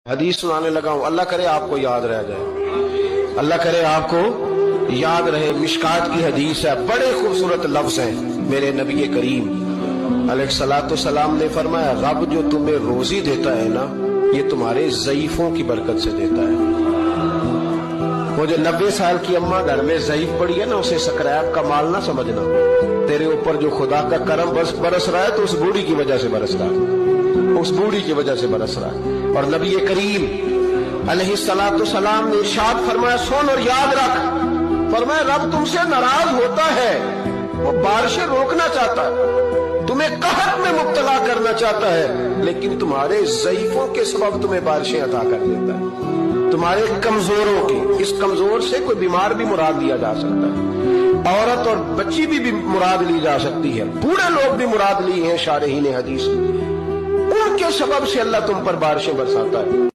حدیث سنانے لگا ہوں، اللہ کرے آپ کو یاد رہ جائے، اللہ کرے آپ کو یاد رہے۔ مشکات کی حدیث ہے، بڑے خوبصورت لفظ ہیں۔ میرے نبی کریم علیہ الصلوۃ والسلام نے فرمایا، رب جو تمہیں روزی دیتا ہے نا، یہ تمہارے ضعیفوں کی برکت سے دیتا ہے۔ وہ جو 90 سال کی اماں گھر میں ضعیف پڑی ہے نا، اسے سکریپ کا مال نہ سمجھنا۔ تیرے اوپر جو خدا کا کرم برس رہا ہے تو اس بوڑھی کی وجہ سے برس رہا ہے، اس بوڑھی کی وجہ سے برس رہا ہے۔ اور نبی کریم علیہ الصلوۃ والسلام نے ارشاد فرمایا، سن اور یاد رکھ، فرمایا رب تم سے ناراض ہوتا ہے، وہ بارشیں روکنا چاہتا ہے، تمہیں قحط میں مبتلا کرنا چاہتا ہے، لیکن تمہارے ضعیفوں کے سبب تمہیں بارشیں عطا کر دیتا ہے، تمہارے کمزوروں کی۔ اس کمزور سے کوئی بیمار بھی مراد لیا جا سکتا ہے، عورت اور بچی بھی مراد لی جا سکتی ہے، بوڑھے لوگ بھی مراد لی ہیں شارحین حدیث، ان کے سبب سے اللہ تم پر بارشیں برساتا ہے۔